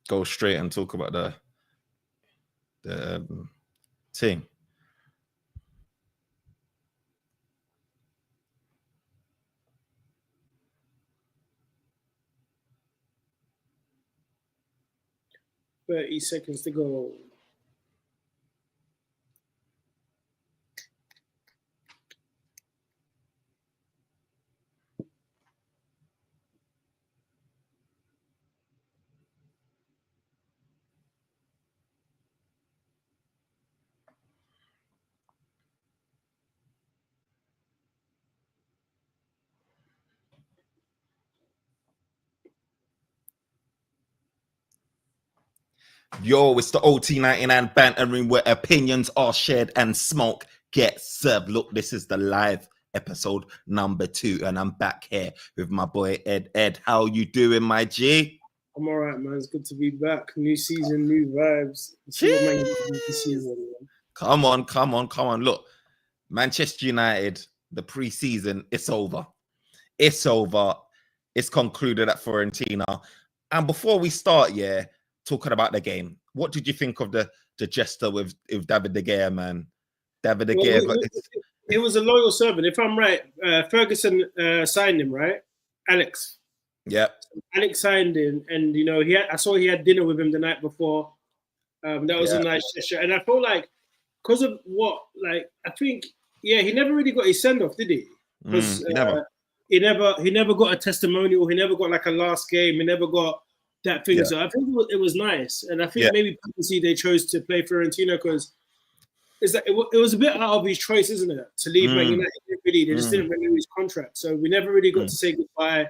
go straight and talk about the team. Seconds to go. Yo, it's the OT99 bantering where opinions are shared and smoke gets served. Look, this is the live episode number 2, and I'm back here with my boy Ed. Ed, how you doing, my G? I'm all right, man. It's good to be back. New season, new vibes. See what man this season, man. Come on. Look, Manchester United, the pre-season, it's over. It's over. It's concluded at Fiorentina. And before we start, talking about the game, what did you think of the gesture with David De Gea, man? David De Gea got this. It was a loyal servant. If I'm right, Ferguson signed him, right? Alex. Yep. Alex signed him, and I saw he had dinner with him the night before. That was a nice gesture, and I feel like because of I think he never really got his send off, did he? Because he never got a testimonial. He never got like a last game. He never got that thing. Yeah. So I think it was nice, and I think maybe they chose to play Fiorentina because it was a bit out of his choice, isn't it? To leave Man United. Really, they just didn't renew his contract, so we never really got to say goodbye.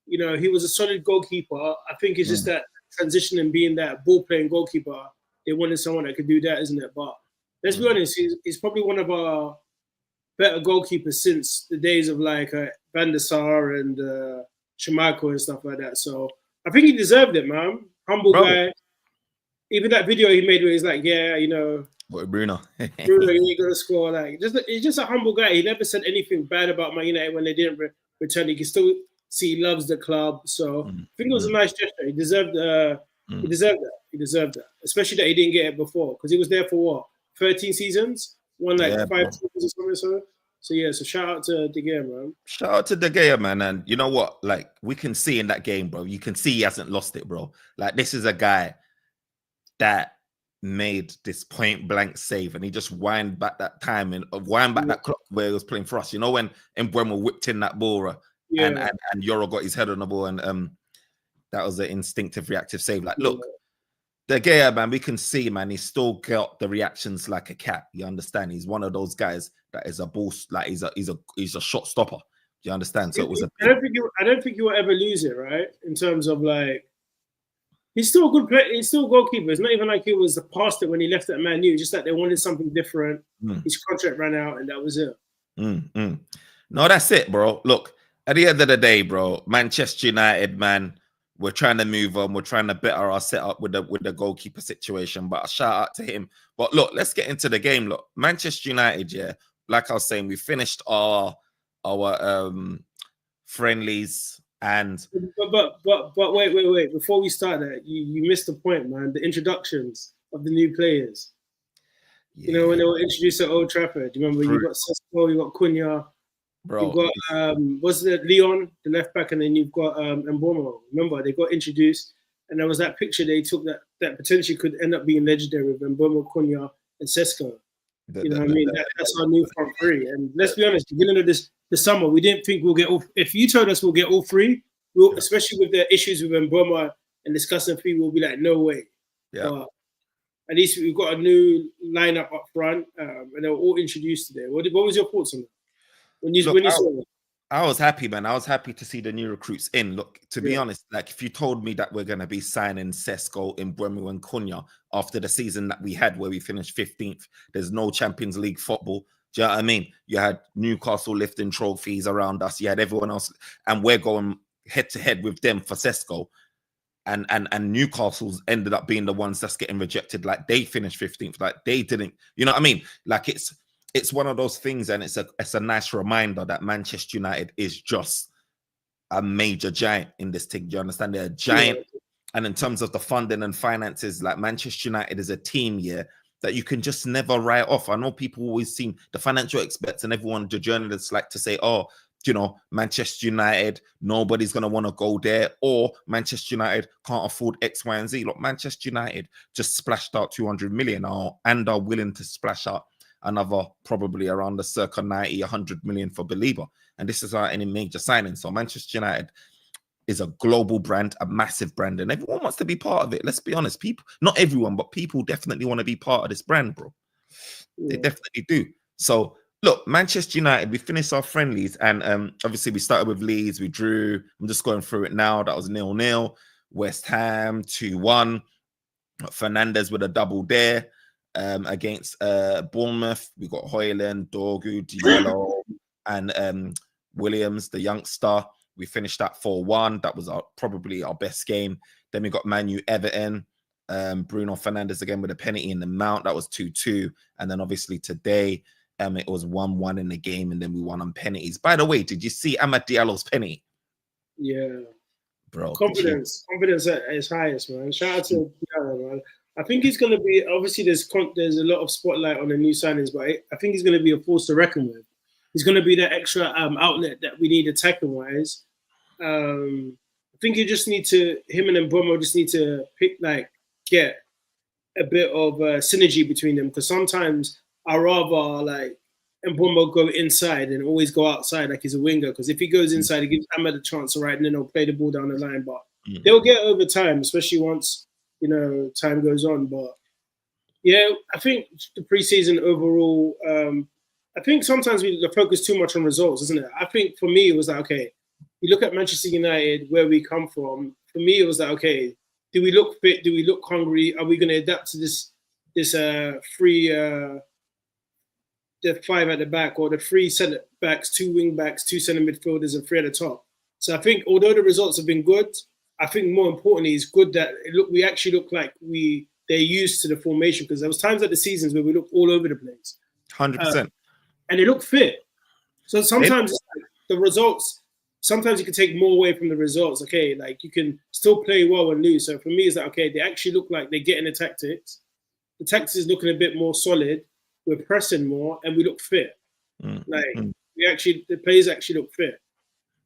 He was a solid goalkeeper. I think it's just that transition and being that ball-playing goalkeeper. They wanted someone that could do that, isn't it? But let's be honest, he's probably one of our better goalkeepers since the days of like Banter and Schmeichel and stuff like that. So I think he deserved it, man. Humble guy. Even that video he made where he's like, what, Bruno, you ain't gonna score. Like, he's just a humble guy. He never said anything bad about Man United when they didn't return. You can still see he loves the club. So I think it was a nice gesture. He deserved He deserved that. Especially that he didn't get it before because he was there for what 13 seasons, won like 5 seasons or something. So shout out to De Gea, man. Shout out to De Gea, man. And you know what? Like we can see in that game, bro. You can see he hasn't lost it, bro. Like this is a guy that made this point blank save, and he just wind back that time and wind back that clock where he was playing for us. You know when Mbeumo whipped in that ball, and Yoro got his head on the ball, and that was an instinctive, reactive save. Like, look, De Gea, man, we can see, man, he's still got the reactions like a cat. You understand? He's one of those guys that is a boost, like he's a shot stopper. Do you understand? So it was. I don't think you will ever lose it, right? In terms of like, he's still a good player. He's still a goalkeeper. It's not even like he was past it when he left at Man U. Just that they wanted something different. His contract ran out, and that was it. No, that's it, bro. Look, at the end of the day, bro, Manchester United, man, we're trying to move on. We're trying to better our setup with the goalkeeper situation. But a shout out to him. But look, let's get into the game. Look, Manchester United, like I was saying, we finished our friendlies. And but wait. Before we start that, you missed the point, man. The introductions of the new players. You know, when they were introduced at Old Trafford. Do you remember? You got Sesko, you got Cunha, bro. You got was it Leon, the left back, and then you've got Mbeumo. Remember, they got introduced, and there was that picture they took that potentially could end up being legendary with Mbeumo, Cunha, and Sesko. You know what I mean? That's our new front three. And let's be honest, beginning of this summer, we didn't think we'll get all. If you told us we'll get all three, especially with the issues with Mbeumo and discussing three, we'll be like, no way. Yeah. But at least we've got a new lineup up front, and they were all introduced today. What was your thoughts on that? When you saw that? I was happy, man. I was happy to see the new recruits in. Look, to be honest, like if you told me that we're going to be signing Sesko, Mbeumo, and Cunha after the season that we had where we finished 15th, there's no Champions League football. Do you know what I mean? You had Newcastle lifting trophies around us. You had everyone else, and we're going head to head with them for Sesko. And Newcastle's ended up being the ones that's getting rejected. Like they finished 15th. Like they didn't. You know what I mean? Like it's one of those things, and it's a nice reminder that Manchester United is just a major giant in this thing. Do you understand? They're a giant, And in terms of the funding and finances, like Manchester United is a team, that you can just never write off. I know people always seem, the financial experts and everyone, the journalists like to say, oh, Manchester United, nobody's going to want to go there, or Manchester United can't afford X, Y, and Z. Look, Manchester United just splashed out 200 million and are willing to splash out another probably around the circa 90, 100 million for Belieber. And this is without any major signing. So Manchester United is a global brand, a massive brand, and everyone wants to be part of it. Let's be honest, people, not everyone, but people definitely want to be part of this brand, bro. They definitely do. So look, Manchester United, we finished our friendlies, and obviously we started with Leeds, we drew. I'm just going through it now. That was 0-0. West Ham 2-1. Fernandes with a double there against Bournemouth. We got Højlund, Dorgu, Diallo, and Williams, the youngster. We finished that 4-1. That was probably our best game. Then we got Man U, Everton. Bruno Fernandes again with a penalty in the Mount. That was 2-2. And then obviously today, it was 1-1 in the game, and then we won on penalties. By the way, did you see Amad Diallo's penalty? Yeah. Bro. Confidence at its highest, man. Shout out to Diallo, man. I think he's going to be, obviously there's a lot of spotlight on the new signings, but I think he's going to be a force to reckon with. He's going to be that extra outlet that we need attacking-wise. I think you just need to, him and Mbeumo just need to get a bit of synergy between them, because sometimes I rather Mbeumo go inside and always go outside like he's a winger, because if he goes inside, he gives Ahmed a chance to right, and then he'll play the ball down the line. But they'll get over time, especially once time goes on. But yeah, I think the preseason overall, I think sometimes we focus too much on results, isn't it? I think for me it was okay, you look at Manchester United, where we come from. For me, it was okay, do we look fit? Do we look hungry? Are we going to adapt to this free the 5 at the back, or the 3 centre backs, 2 wing backs, 2 centre midfielders, and 3 at the top? So I think although the results have been good, I think more importantly, it's good that we actually look like they're used to the formation, because there was times at the seasons where we looked all over the place. 100%. And they look fit. So sometimes it's the results, sometimes you can take more away from the results. Okay, you can still play well and lose. So for me, it's okay, they actually look like they're getting the tactics. The tactics is looking a bit more solid. We're pressing more, and we look fit. The players actually look fit.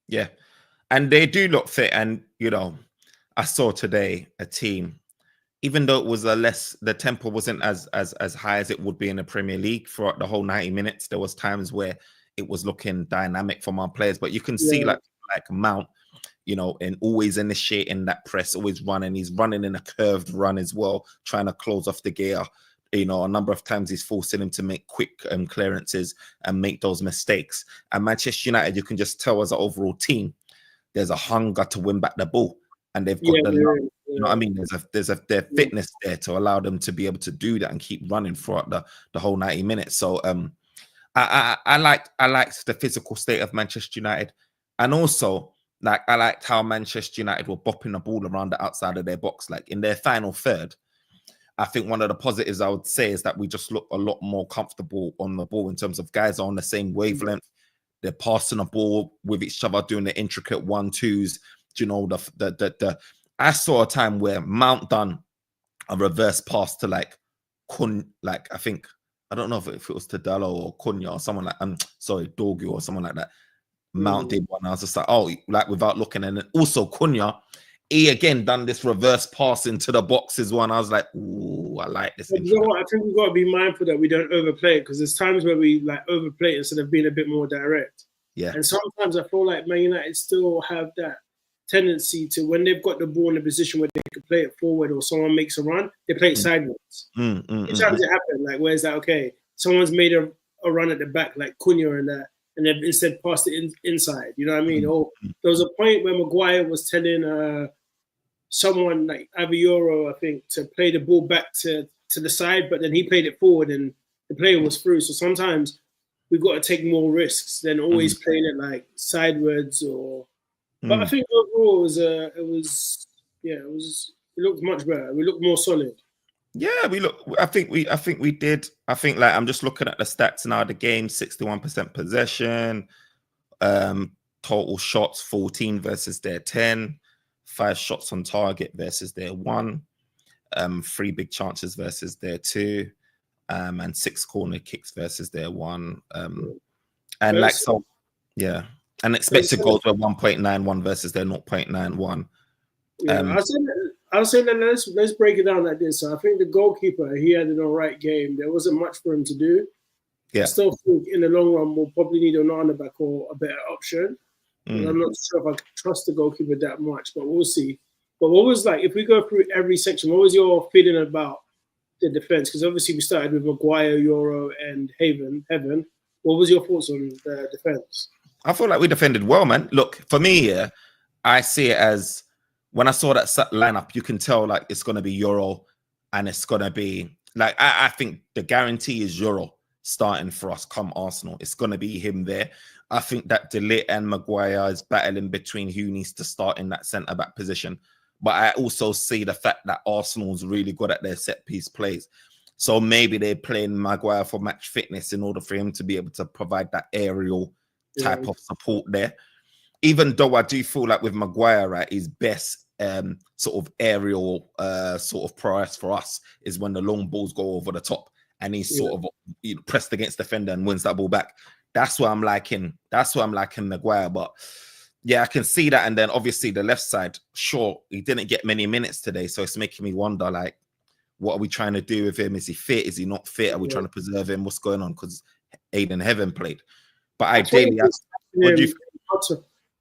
Yeah, and they do look fit. And I saw today a team, even though it was the tempo wasn't as high as it would be in the Premier League throughout the whole 90 minutes. There was times where it was looking dynamic from our players, but you can see like Mount, and always initiating that press, always running. He's running in a curved run as well, trying to close off the gear. A number of times he's forcing him to make quick clearances and make those mistakes. And Manchester United, you can just tell as an overall team, there's a hunger to win back the ball, and they've got you know what I mean? There's their fitness there to allow them to be able to do that and keep running throughout the whole 90 minutes. So I liked the physical state of Manchester United, and also I liked how Manchester United were bopping the ball around the outside of their box, in their final third. I think one of the positives I would say is that we just look a lot more comfortable on the ball in terms of guys are on the same wavelength. They're passing the ball with each other, doing the intricate 1-2s. I saw a time where Mount done a reverse pass to I think, I don't know if it was to Dallo or Cunha or someone Dorgu or someone like that. Mount did one. I was just without looking. And then also Cunha, he again done this reverse pass into the box as well. And I was like, ooh, I like this. You know what? I think we've got to be mindful that we don't overplay it, because there's times where we overplay it instead of being a bit more direct. Yeah. And sometimes I feel like Man United still have that tendency to, when they've got the ball in a position where they can play it forward or someone makes a run, they play it sideways. Sometimes it happens, where's that? Okay, someone's made a run at the back, like Cunha and that, and they've instead passed it inside. You know what I mean? Or there was a point where Maguire was telling someone like Avioro, I think, to play the ball back to the side, but then he played it forward and the player was through. So sometimes we've got to take more risks than always playing it sideways or. But I think overall it looked much better. We looked more solid. Yeah, I think we did. I think I'm just looking at the stats now. The game, 61% possession, total shots 14 versus their 10, 5 shots on target versus their 1, 3 big chances versus their 2, and 6 corner kicks versus their 1. And like so, yeah. And expected goals were 1.91 versus their 0.91. Yeah, I'll say that let's break it down like this. So I think the goalkeeper, he had an all right game. There wasn't much for him to do. Yeah. I still think in the long run we'll probably need an on the back or a better option. I'm not sure if I can trust the goalkeeper that much, but we'll see. But what was like, if we go through every section, what was your feeling about the defense? Because obviously we started with Maguire, Euro, and Heaven. What was your thoughts on the defense? I feel like we defended well, man. Look, for me, yeah, I see it as when I saw that lineup, you can tell like it's going to be Euro and it's going to be like, I think the guarantee is Euro starting for us come Arsenal. It's going to be him there. I think that De Ligt and Maguire is battling between who needs to start in that centre-back position. But I also see the fact that Arsenal's really good at their set-piece plays. So maybe they're playing Maguire for match fitness in order for him to be able to provide that aerial type of support there. Even though I do feel like with Maguire, right, his best sort of aerial sort of prowess for us is when the long balls go over the top and he's sort of pressed against the defender and wins that ball back. That's what I'm liking. That's what I'm liking Maguire. But yeah, I can see that. And then obviously the left side, sure, he didn't get many minutes today. So it's making me wonder, like, what are we trying to do with him? Is he fit? Is he not fit? Are we trying to preserve him? What's going on? Because Aiden Heaven played. But ideally, what do you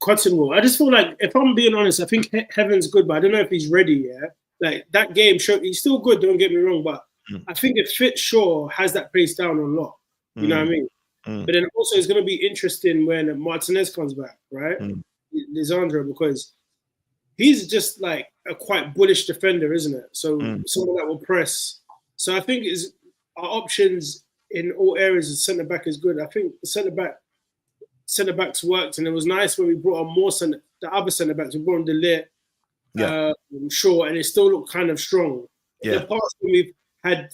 Cottonwall. I just feel like, if I'm being honest, I think Heaven's good, but I don't know if he's ready. Yeah, like that game showed he's still good. Don't get me wrong, but I think if Fit Shaw has that place down on lock, you know what I mean. But then also it's going to be interesting when Martinez comes back, right? Lisandro, because he's just like a quite bullish defender, isn't it? So someone that will press. So I think our options in all areas of centre back is good. I think the centre backs worked, and it was nice when we brought on the other centre backs. We brought on De Ligt, Shaw, and it still looked kind of strong. The parts when we've had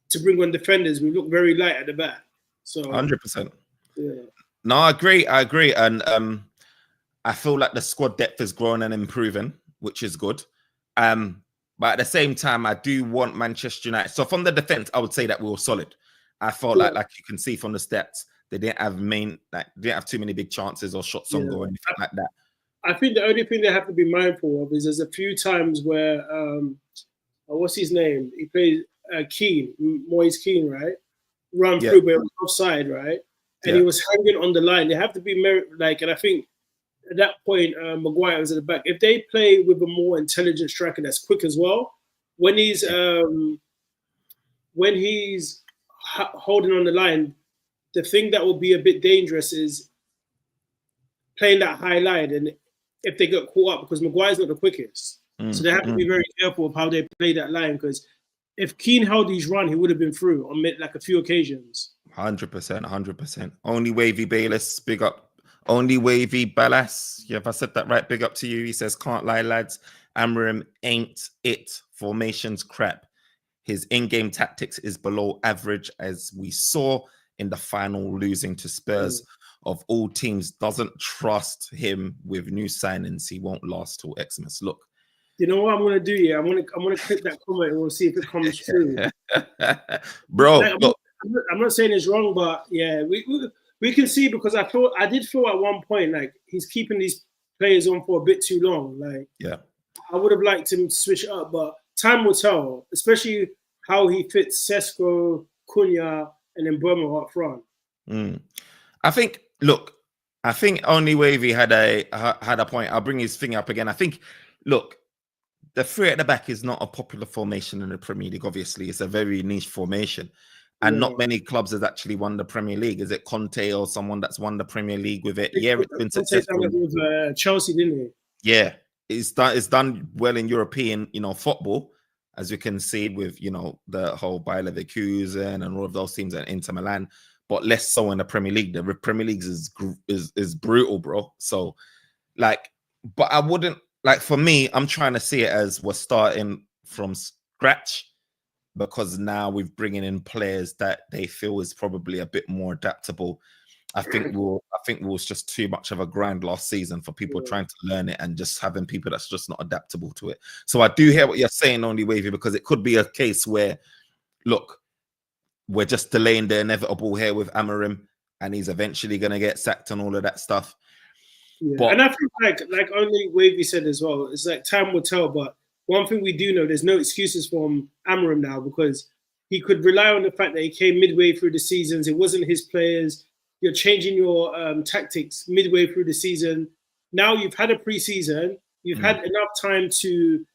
to bring on defenders, we look very light at the back. So 100%. Yeah. No, I agree, and I feel like the squad depth is growing and improving, which is good. But at the same time, I do want Manchester United. So from the defense, I would say that we were solid. I felt like you can see from the stats, they didn't have too many big chances or shots on goal or anything like that. I think the only thing they have to be mindful of is there's a few times where what's his name? He plays Keane, Moise Keane, right? Run through, but it was offside, right? And he was hanging on the line. They have to be and I think at that point, Maguire was at the back. If they play with a more intelligent striker that's quick as well, when he's holding on the line, the thing that will be a bit dangerous is playing that high line, and if they get caught up, because Maguire's not the quickest, so they have to be very careful of how they play that line. Because if Keane held his run, he would have been through on like a few occasions. 100%. Only Wavy Bayless, big up. Only Wavy Ballas. Yeah, if I said that right, big up to you. He says, can't lie, lads. Amarim ain't it. Formation's crap. His in-game tactics is below average, as we saw in the final losing to Spurs. Of all teams, doesn't trust him with new signings. He won't last till Xmas. Look. You know what I'm gonna do? Yeah, I'm gonna click that comment and we'll see if it comes true. Bro, like, I'm not saying it's wrong, but yeah, we can see, because I did feel at one point like he's keeping these players on for a bit too long. Like, I would have liked him to switch it up, but time will tell, especially how he fits Sesko, Cunha, and then Burma up front. I think only Wavy had a point. I'll bring his thing up again. I think, look, the 3 at the back is not a popular formation in the Premier League. Obviously, it's a very niche formation, and not many clubs has actually won the Premier League. Is it Conte or someone that's won the Premier League with it? Yeah, it's been successful with Chelsea, didn't he? Yeah, it's done well in European, football, as you can see with the whole Bayer Leverkusen and all of those teams at Inter Milan, but less so in the Premier League. The Premier League is brutal, bro. So, but I wouldn't. Like, for me, I'm trying to see it as we're starting from scratch, because now we're bringing in players that they feel is probably a bit more adaptable. I think we was just too much of a grind last season for people trying to learn it and just having people that's just not adaptable to it. So I do hear what you're saying, Only Wavy, because it could be a case where, look, we're just delaying the inevitable here with Amorim, and he's eventually going to get sacked and all of that stuff. Yeah. But, and I think like Only Wavy said as well, it's like time will tell. But one thing we do know, there's no excuses from Amorim now, because he could rely on the fact that he came midway through the seasons. It wasn't his players. You're changing your tactics midway through the season. Now you've had a pre-season. You've had enough time to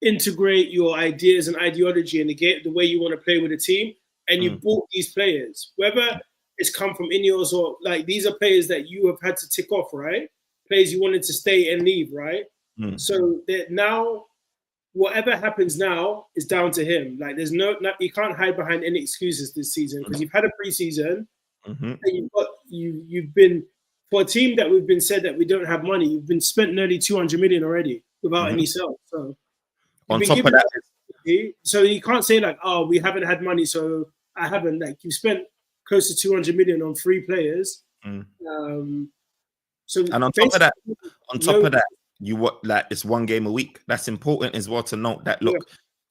integrate your ideas and ideology and the way you want to play with the team. And you bought these players, whether it's come from Ineos or like these are players that you have had to tick off, right? Players you wanted to stay and leave, right? So that now, whatever happens now is down to him. Like there's no you can't hide behind any excuses this season, because you've had a pre-season. And you've been, for a team that we've been said that we don't have money, you've been spent nearly 200 million already without any sales. So on top of that, so you can't say like, oh, we haven't had money, so I haven't. Like you spent close to 200 million on 3 players. So and on top of that, you what like it's one game a week. That's important as well to note that. Look,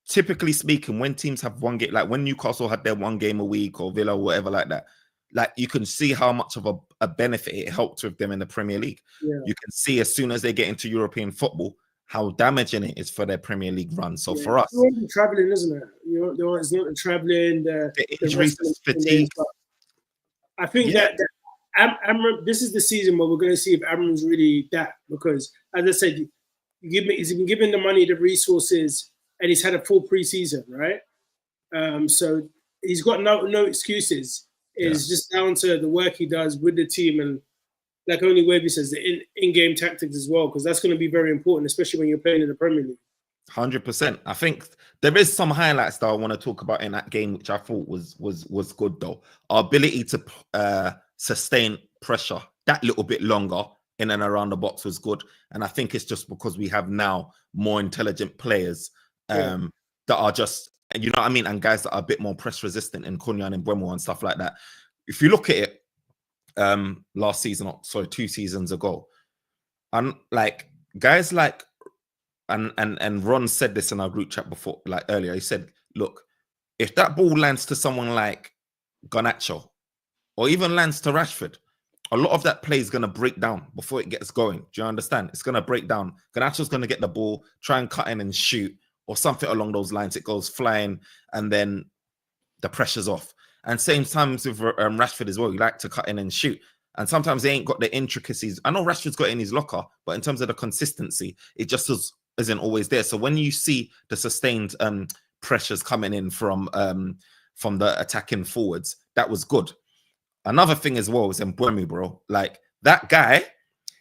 typically speaking, when teams have one game, like when Newcastle had their one game a week or Villa or whatever like that, like you can see how much of a benefit it helped with them in the Premier League. You can see as soon as they get into European football how damaging it is for their Premier League run. So for us, it's traveling, isn't it? It's not the traveling, the injuries, fatigue. I think that Amram, this is the season where we're going to see if Amram's really that, because as I said, he's been given the money, the resources, and he's had a full pre-season, right? So he's got no excuses. It's just down to the work he does with the team, and like Only Wavy says, the in-game tactics as well, because that's going to be very important, especially when you're playing in the Premier League. 100%. I think there is some highlights that I want to talk about in that game, which I thought was good though. Our ability to sustain pressure that little bit longer in and around the box was good, and I think it's just because we have now more intelligent players that are just, you know what I mean, and guys that are a bit more press resistant in Cunha and Mbeumo and stuff like that. If you look at it, last season, sorry, 2 seasons ago, and like guys like and Ron said this in our group chat before, like earlier, he said, look, if that ball lands to someone like Garnacho or even lands to Rashford, a lot of that play is going to break down before it gets going. Do you understand? It's going to break down. Garnacho's going to get the ball, try and cut in and shoot, or something along those lines. It goes flying, and then the pressure's off. And same times with Rashford as well. You like to cut in and shoot. And sometimes they ain't got the intricacies. I know Rashford's got it in his locker, but in terms of the consistency, it just isn't always there. So when you see the sustained pressures coming in from the attacking forwards, that was good. Another thing as well was Mbeumo, bro. Like that guy,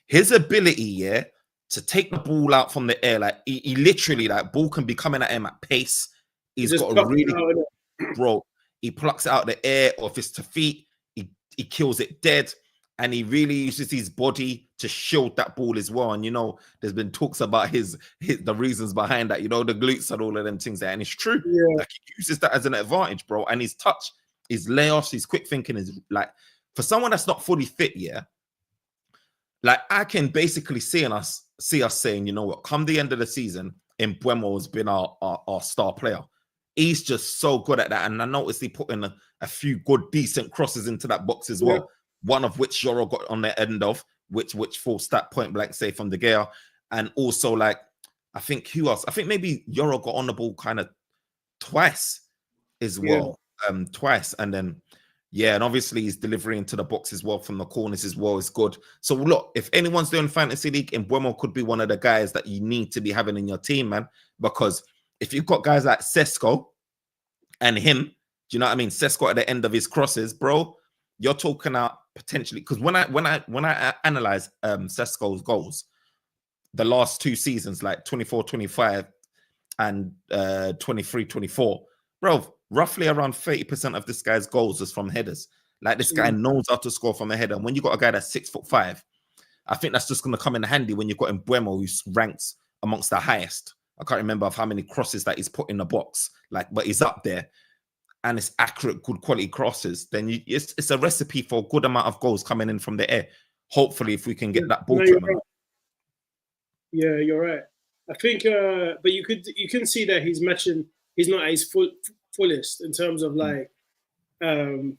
his ability, to take the ball out from the air, like he literally, like ball can be coming at him at pace. He's got a really, bro. He plucks it out the air, or if it's to feet, he kills it dead, and he really uses his body to shield that ball as well. And you know, there's been talks about the reasons behind that. You know, the glutes and all of them things there, and it's true. Like he uses that as an advantage, bro. And his touch, his layoffs, his quick thinking is like, for someone that's not fully fit, like I can basically see us saying, you know what, come the end of the season, Mbeumo has been our star player. He's just so good at that. And I noticed he put in a few good, decent crosses into that box as well. One of which Yoro got on the end of, which forced that point blank save from De Gea. And also, like, I think who else? I think maybe Yoro got on the ball kind of twice as well. Twice. And then, and obviously he's delivering to the box as well from the corners as well is good. So look, if anyone's doing fantasy league, Mbeumo could be one of the guys that you need to be having in your team, man. Because if you've got guys like Sesko and him, do you know what I mean? Sesko at the end of his crosses, bro, you're talking about potentially, because when I analyze Sesko's goals, the last 2 seasons, like 24-25 and 23-24, bro, roughly around 30% of this guy's goals is from headers. Like this guy knows how to score from a header. And when you got a guy that's 6'5", I think that's just going to come in handy when you've got Mbeumo, who's ranked amongst the highest. I can't remember of how many crosses that he's put in the box, like, but he's up there. and it's accurate, good quality crosses, then it's a recipe for a good amount of goals coming in from the air. Hopefully, if we can get that ball No, to him. right. Yeah, you're right. I think, but you can see that he's matching. He's not at his fullest in terms of like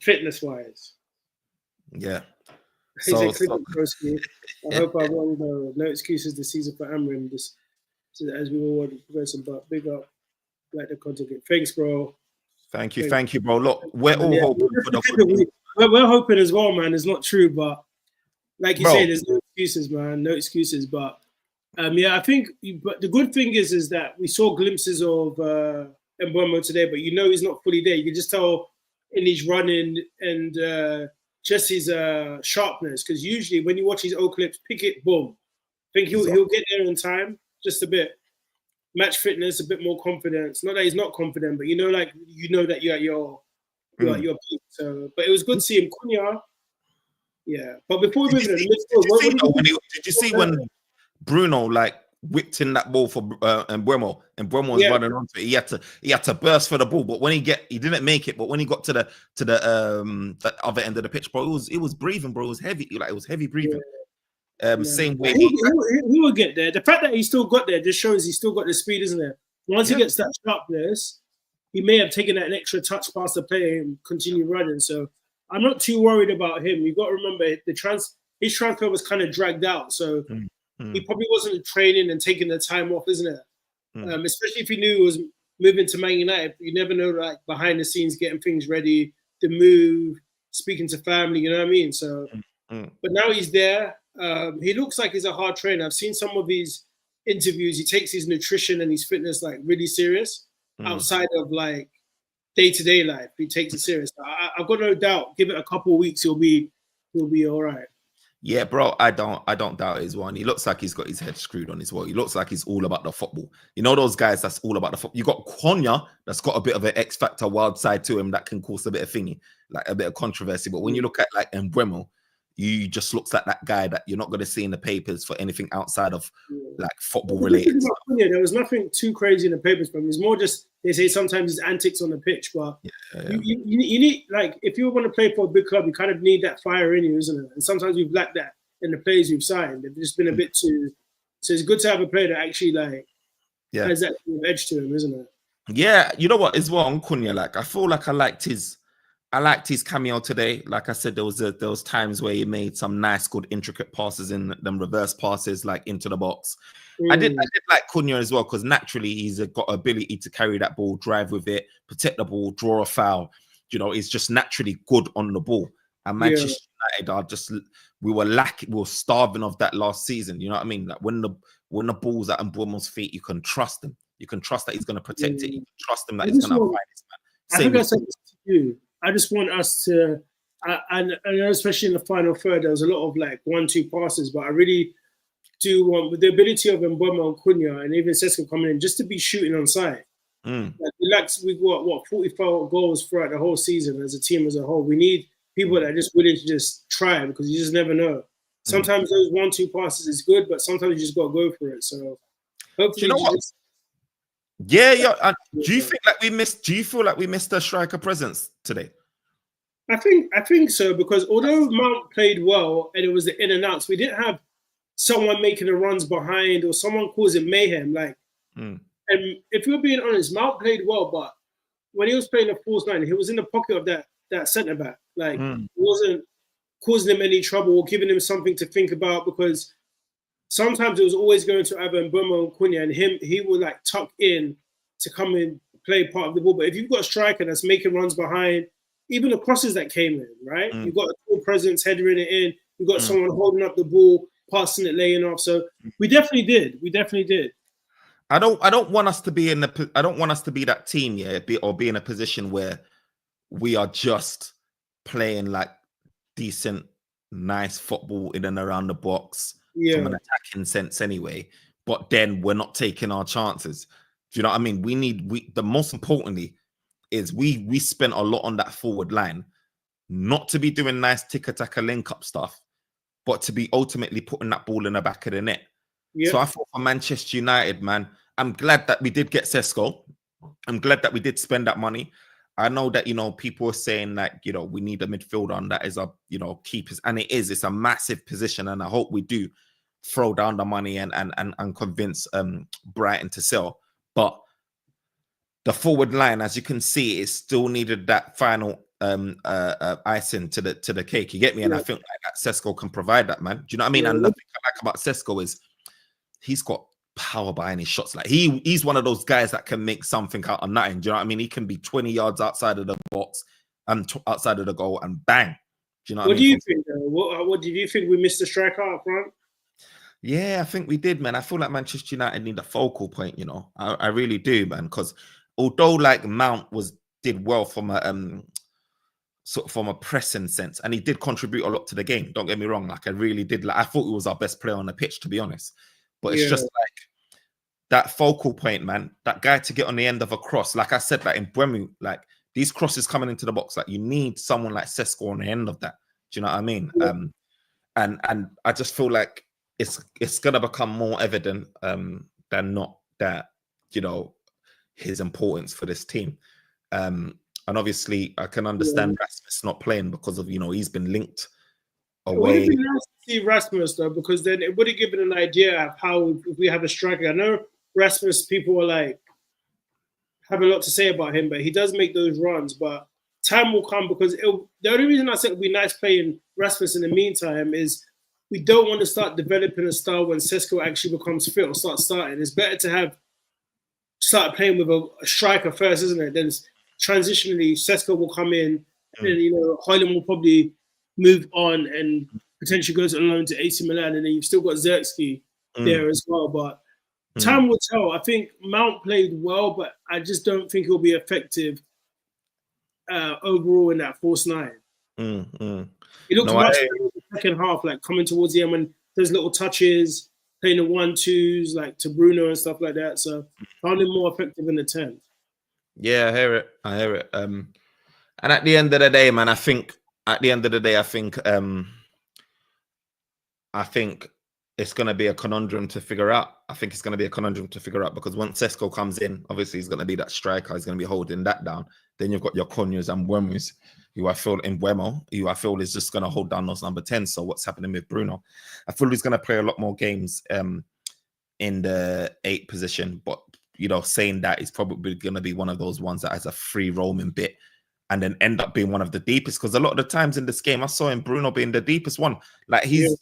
fitness wise. Yeah. He's a clinic person. I hope I won no excuses this season for Amrin. This as we all want to progress, but big up like the content. Thanks, bro. Thank you, bro. Look, we're all hoping for we're hoping as well, man. It's not true, but like you say, there's no excuses, man. No excuses. But yeah, I think. But the good thing is that we saw glimpses of Mbeumo today, but you know he's not fully there. You can just tell in his running and just his sharpness. Because usually when you watch his old clips, pick it, boom. I think he'll get there in time, just a bit. Match fitness, a bit more confidence. Not that he's not confident, but you know that you're at your peak. So, but it was good to see him. Cunha, yeah. But before we move on, did you see when Bruno like whipped in that ball for Mbeumo, and Mbeumo was running onto it? He had to burst for the ball, but when he didn't make it. But when he got to the other end of the pitch, bro, it was breathing, bro. It was heavy, like it was heavy breathing. Same way he will get there. The fact that he still got there just shows he's still got the speed, isn't it? Once he gets that sharpness, he may have taken an extra touch past the player and continue running. So I'm not too worried about him. You've got to remember his transfer was kind of dragged out, so he probably wasn't training and taking the time off, isn't it? Especially if he knew he was moving to Man United. You never know, like behind the scenes, getting things ready, the move, speaking to family. You know what I mean? So, but now he's there. He looks like he's a hard trainer. I've seen some of his interviews. He takes his nutrition and his fitness like really serious outside of like day-to-day life. He takes it serious. I've got no doubt. Give it a couple of weeks, he'll be all right. Yeah, bro, I don't doubt it as well. And he looks like he's got his head screwed on as well. He looks like he's all about the football. You know those guys that's all about the football. You got Cunha that's got a bit of an X factor wild side to him that can cause a bit of thingy, like a bit of controversy. But when you look at like Mbeumo, you just looks like that guy that you're not going to see in the papers for anything outside of like football related. There was nothing too crazy in the papers, but it was more just they say sometimes his antics on the pitch. But you need, like, if you want to play for a big club, you kind of need that fire in you, isn't it? And sometimes we've lacked that in the players we've signed. They've just been a bit too. So it's good to have a player that actually like has that edge to him, isn't it? Yeah, you know what? As well on Cunha, like I feel like I liked his cameo today. Like I said, there was times where he made some nice, good, intricate passes in them reverse passes, like into the box. I did like Cunha as well because naturally he's got ability to carry that ball, drive with it, protect the ball, draw a foul. You know, he's just naturally good on the ball. And Manchester United we were starving of that last season. You know what I mean? Like when the ball's at Mbeumo's feet, you can trust him. You can trust that he's going to protect it. You can trust him that he's going to fight this man. I think I said this to you. I just want us to, and especially in the final third, there was a lot of like 1-2 passes, but I really do want, with the ability of Mbeumo and Cunha and even Sesko coming in, just to be shooting on side. Like, we've got 44 goals throughout the whole season as a team as a whole. We need people that are just willing to just try because you just never know. Sometimes those 1-2 passes is good, but sometimes you just got to go for it. So hopefully, do you know what? Yeah. Do you think like we missed? Do you feel like we missed a striker presence today? I think so, because although Mount played well and it was the in and outs, we didn't have someone making the runs behind or someone causing mayhem. Like, and if you're being honest, Mount played well, but when he was playing the false nine, he was in the pocket of that centre back. Like, he wasn't causing him any trouble or giving him something to think about, because sometimes it was always going to either Mbeumo and Cunha, and he would like tuck in to come and play part of the ball. But if you've got a striker that's making runs behind, even the crosses that came in, right? You've got a full presence headering it in. You've got someone holding up the ball, passing it, laying off. So we definitely did. I don't want us to be I don't want us to be that team, be in a position where we are just playing like decent, nice football in and around the box from an attacking sense anyway, but then we're not taking our chances. Do you know what I mean? The most importantly is we spent a lot on that forward line, not to be doing nice tick-a-tack-a link-up stuff, but to be ultimately putting that ball in the back of the net. So I thought for Manchester United, man, I'm glad that we did get Sesko. I'm glad that we did spend that money. I know that, you know, people are saying that, you know, we need a midfielder and that is a, you know, keepers, and it's a massive position, and I hope we do throw down the money and convince Brighton to sell. But the forward line, as you can see, it still needed that final icing to the cake. You get me? And I think like that Sesko can provide that, man. Do you know what I mean? And the thing I like about Sesko is he's got power behind his shots. Like he's one of those guys that can make something out of nothing. Do you know what I mean? He can be 20 yards outside of the box and outside of the goal and bang. Do you know what I mean? Do you think? What did you think? We missed the striker up front? Yeah, I think we did, man. I feel like Manchester United need a focal point, you know. I really do, man, because although like Mount did well from a sort of from a pressing sense, and he did contribute a lot to the game. Don't get me wrong, like I really did. Like I thought he was our best player on the pitch, to be honest. But it's just like that focal point, man. That guy to get on the end of a cross. Like I said, like in Bremen, like these crosses coming into the box, like you need someone like Sesko on the end of that. Do you know what I mean? Yeah. And I just feel like it's gonna become more evident than not that, you know, his importance for this team. And obviously I can understand Rasmus not playing because of, you know, he's been linked away. It would have been nice to see Rasmus though, because then it would have given an idea of how if we have a striker. I know Rasmus, people are like have a lot to say about him, but he does make those runs. But time will come, because the only reason I said it would be nice playing Rasmus in the meantime is we don't want to start developing a style when Sesko actually becomes fit or starting. It's better to start playing with a striker first, isn't it? Then transitionally, Sesko will come in, and you know, Højlund will probably move on and potentially goes on loan to AC Milan, and then you've still got Xerxes there as well. But time will tell. I think Mount played well, but I just don't think he'll be effective overall in that false nine. He looked much better in the second half, like coming towards the end when there's little touches, playing the 1-2s like to Bruno and stuff like that. So found him more effective in the 10th. Yeah, I hear it. And at the end of the day, man, I think it's going to be a conundrum to figure out. Because once Sesko comes in, obviously he's going to be that striker. He's going to be holding that down. Then you've got your Conyers and Buemo's, who I feel is just going to hold down those number 10. So what's happening with Bruno? I feel he's going to play a lot more games in the 8 position. But, you know, saying that, he's probably going to be one of those ones that has a free roaming bit and then end up being one of the deepest. Because a lot of the times in this game, I saw him, Bruno, being the deepest one. Like he's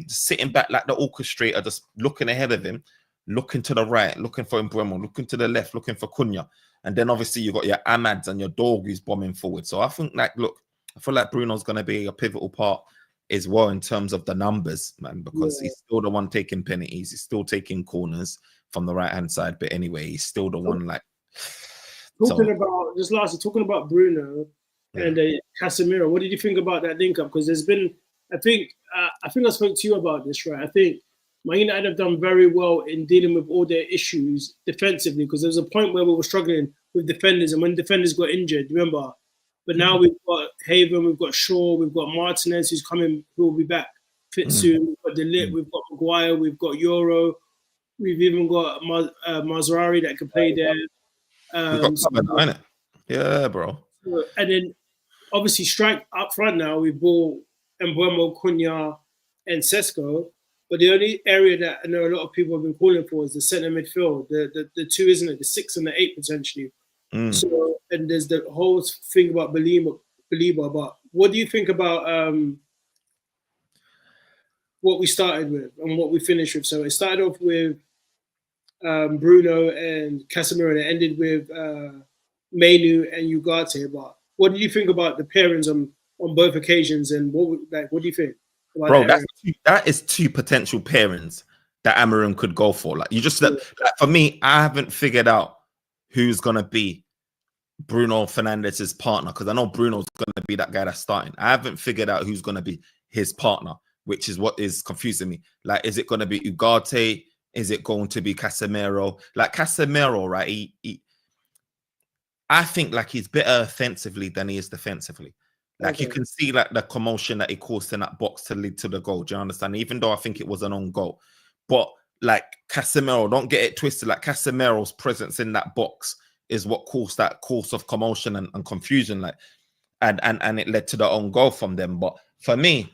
sitting back like the orchestrator, just looking ahead of him, looking to the right, looking for Mbeumo, looking to the left, looking for Cunha. And then obviously you got your Amads and your dog who's bombing forward. So I think, like, look, I feel like Bruno's going to be a pivotal part as well in terms of the numbers, man, because he's still the one taking penalties. He's still taking corners from the right-hand side. But anyway, he's still the one, like... Talking about Bruno and Casemiro, what did you think about that link-up? Because there's been, I think I spoke to you about this, right? I think Man United have done very well in dealing with all their issues defensively, because there was a point where we were struggling with defenders, and when defenders got injured, remember? But now we've got Haven, we've got Shaw, we've got Martinez, who's coming, who will be back fit soon. We've got De Ligt, we've got Maguire, we've got Euro, we've even got Mazraoui that can play there. Yeah, bro. And then obviously strike up front now, we bought Mbeumo, Cunha, and Sesko. But the only area that I know a lot of people have been calling for is the centre midfield, the 2, isn't it? The 6 and the 8 potentially. So, and there's the whole thing about Belieber. But what do you think about what we started with and what we finished with? So it started off with Bruno and Casemiro, and it ended with Mainu and Ugarte. But what do you think about the pairings on both occasions, and what do you think? Bro, that is 2 potential pairings that Amarim could go for. Like, you just like, for me, I haven't figured out who's gonna be Bruno Fernandez's partner, because I know Bruno's gonna be that guy that's starting. I haven't figured out who's gonna be his partner, which is what is confusing me. Like, is it gonna be Ugarte? Is it going to be Casemiro? Like Casemiro, right? I think like he's better offensively than he is defensively. Like you can see like the commotion that he caused in that box to lead to the goal. Do you understand? Even though I think it was an own goal. But like Casemiro, don't get it twisted. Like Casemiro's presence in that box is what caused that course of commotion and confusion, like, and it led to the own goal from them. But for me,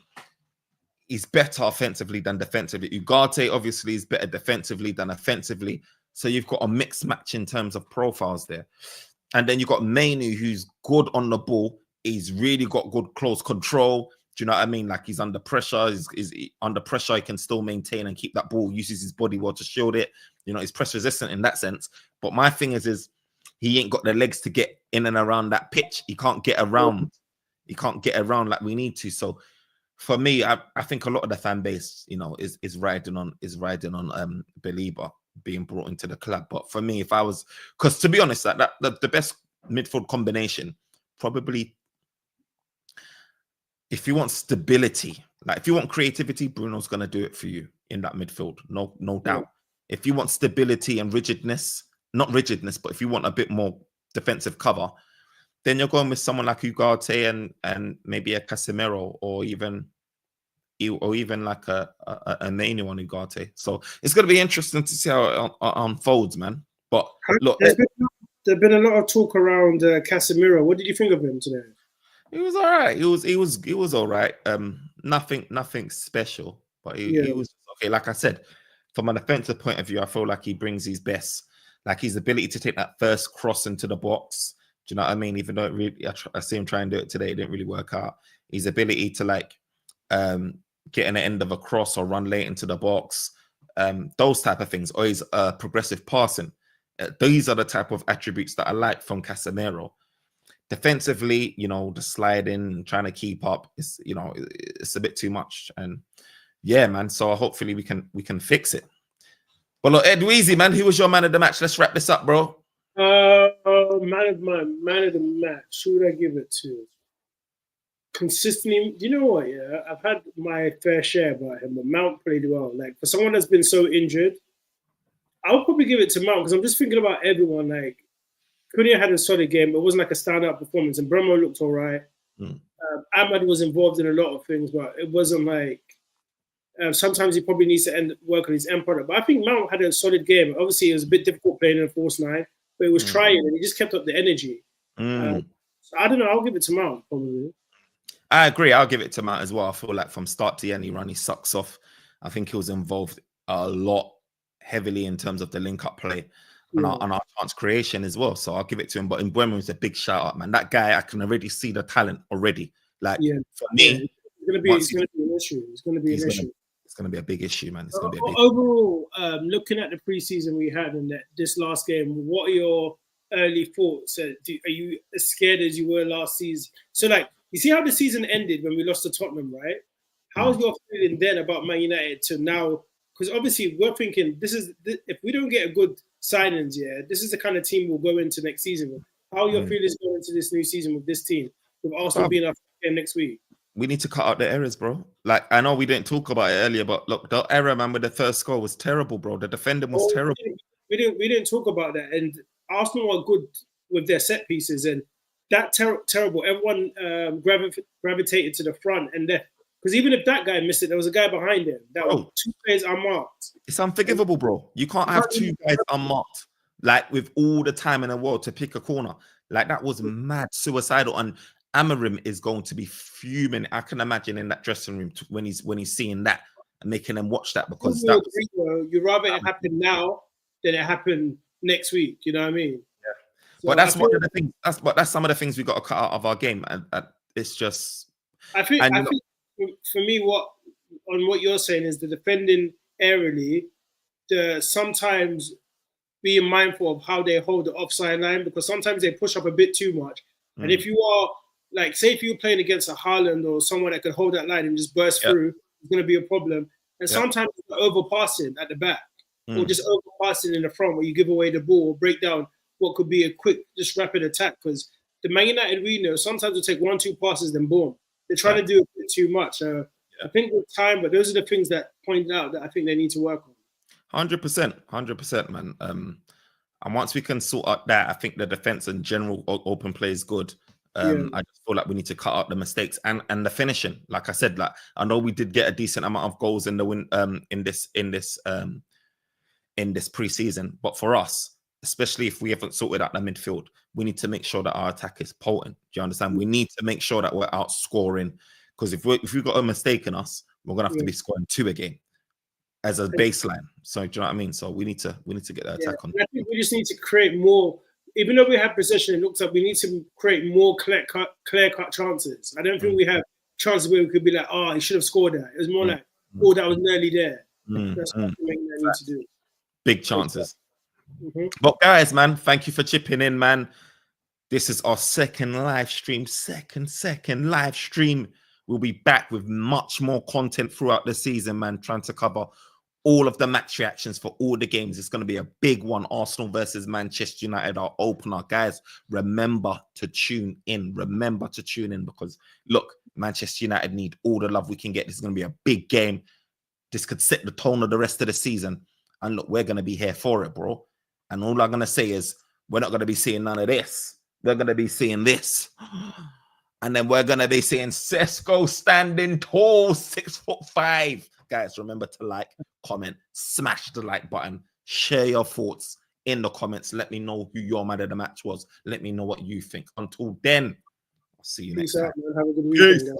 he's better offensively than defensively. Ugarte obviously is better defensively than offensively. So you've got a mixed match in terms of profiles there. And then you've got Mainu, who's good on the ball. He's really got good close control. Do you know what I mean? Like, he's under pressure. He's under pressure. He can still maintain and keep that ball, uses his body well to shield it. You know, he's press resistant in that sense. But my thing is he ain't got the legs to get in and around that pitch. He can't get around. He can't get around like we need to. So for me, I think a lot of the fan base, you know, is riding on Belieber being brought into the club. But for me, if I was, because to be honest, the best midfield combination, probably, if you want stability, like if you want creativity, Bruno's gonna do it for you in that midfield, no doubt. If you want stability and rigidness, not rigidness, but if you want a bit more defensive cover, then you're going with someone like Ugarte and maybe a Casemiro or even like a Mainu on Ugarte. So it's going to be interesting to see how it unfolds, man. But look, there's been a lot of talk around Casemiro. What did you think of him today? He was all right. He was all right. Nothing special, but he was okay. Like I said, from an offensive point of view, I feel like he brings his best, like his ability to take that first cross into the box. Do you know what I mean? Even though I see him try and do it today, it didn't really work out. His ability to like get in the end of a cross or run late into the box, those type of things, or his progressive passing. These are the type of attributes that I like from Casemiro. Defensively, you know, the sliding, trying to keep up, it's, you know, it's a bit too much. And yeah, man. So hopefully we can fix it. But look, Ed Weezy, man, who was your man of the match? Let's wrap this up, bro. Man of the match. Who would I give it to? Consistently, you know what? Yeah, I've had my fair share about him, but Mount played well. Like, for someone that's been so injured, I'll probably give it to Mount, because I'm just thinking about everyone. Like, Cunha had a solid game, but it wasn't like a standout performance, and Bromo looked all right. Ahmad was involved in a lot of things, but it wasn't like sometimes he probably needs to work on his end product. But I think Mount had a solid game. Obviously, it was a bit difficult playing in a false nine, but it was trying, and he just kept up the energy. So I don't know. I'll give it to Mount, probably. I agree. I'll give it to Mount as well. I feel like from start to end, he ran his socks off. I think he was involved a lot heavily in terms of the link-up play and our chance creation as well. So I'll give it to him. But in Bremen, it's a big shout-out, man. That guy, I can already see the talent already. Like, for me, it's going to be an issue. It's going to be an issue. It's going to be a big issue, man. It's going to be a big overall, looking at the preseason we had in this last game, what are your early thoughts? Are you as scared as you were last season? So, like, you see how the season ended when we lost to Tottenham, right? How's your feeling then about Man United to now? Because obviously we're thinking if we don't get a good signings, this is the kind of team we'll go into next season with. How are your feelings going into this new season with this team, with Arsenal being our game next week? We need to cut out the errors, bro. Like, I know we didn't talk about it earlier, but look, the error, man, with the first goal was terrible, bro. The defending was terrible. We didn't talk about that. And Arsenal are good with their set pieces, and that terrible. Everyone gravitated to the front, and because even if that guy missed it, there was a guy behind him. That was two players unmarked. It's unforgivable, bro. You can't have two guys unmarked, like, with all the time in the world to pick a corner. Like, that was mad, suicidal. And Amarim is going to be fuming. I can imagine in that dressing room when he's seeing that and making them watch that, because you'd rather it happen now than it happen next week. You know what I mean? So but that's one of the things. That's some of the things we got to cut out of our game, and it's just. I think for me, what you're saying is the defending aerially, sometimes being mindful of how they hold the offside line, because sometimes they push up a bit too much. And if you are, like, say if you're playing against a Haaland or someone that can hold that line and just burst through, it's going to be a problem. And sometimes overpassing at the back or just overpassing in the front, where you give away the ball or break down what could be a quick, just rapid attack. Because the Man United we know sometimes will take 1-2 passes, then boom. They're trying to do a bit too much. I think with time, but those are the things that pointed out that I think they need to work on. 100%, man. And once we can sort out that, I think the defense in general, open play is good. I just feel like we need to cut out the mistakes and the finishing. Like I said, like, I know we did get a decent amount of goals in the win in this preseason, but for us, especially if we haven't sorted out the midfield. We need to make sure that our attack is potent. Do you understand? We need to make sure that we're outscoring, because if we've got a mistake in us, we're gonna have to be scoring 2 a game as a baseline. So do you know what I mean? So we need to get that attack on. I think we just need to create more. Even though we have possession, it looks like we need to create more clear cut chances. I don't think we have chances where we could be like, oh, he should have scored that. It was more like, oh, that was nearly there. That's what I think I need to do. Big chances. But guys, man, thank you for chipping in, man. This is our second live stream. Second live stream. We'll be back with much more content throughout the season, man, trying to cover all of the match reactions for all the games. It's going to be a big one. Arsenal versus Manchester United, our opener. Guys, remember to tune in. Remember to tune in, because, look, Manchester United need all the love we can get. This is going to be a big game. This could set the tone of the rest of the season. And look, we're going to be here for it, bro. And all I'm going to say is we're not going to be seeing none of this. We're going to be seeing this. And then we're going to be seeing Sesko standing tall, 6'5". Guys, remember to like, comment, smash the like button, share your thoughts in the comments. Let me know who your man of the match was. Let me know what you think. Until then, I'll see you next time. Peace out, man. Have a good weekend.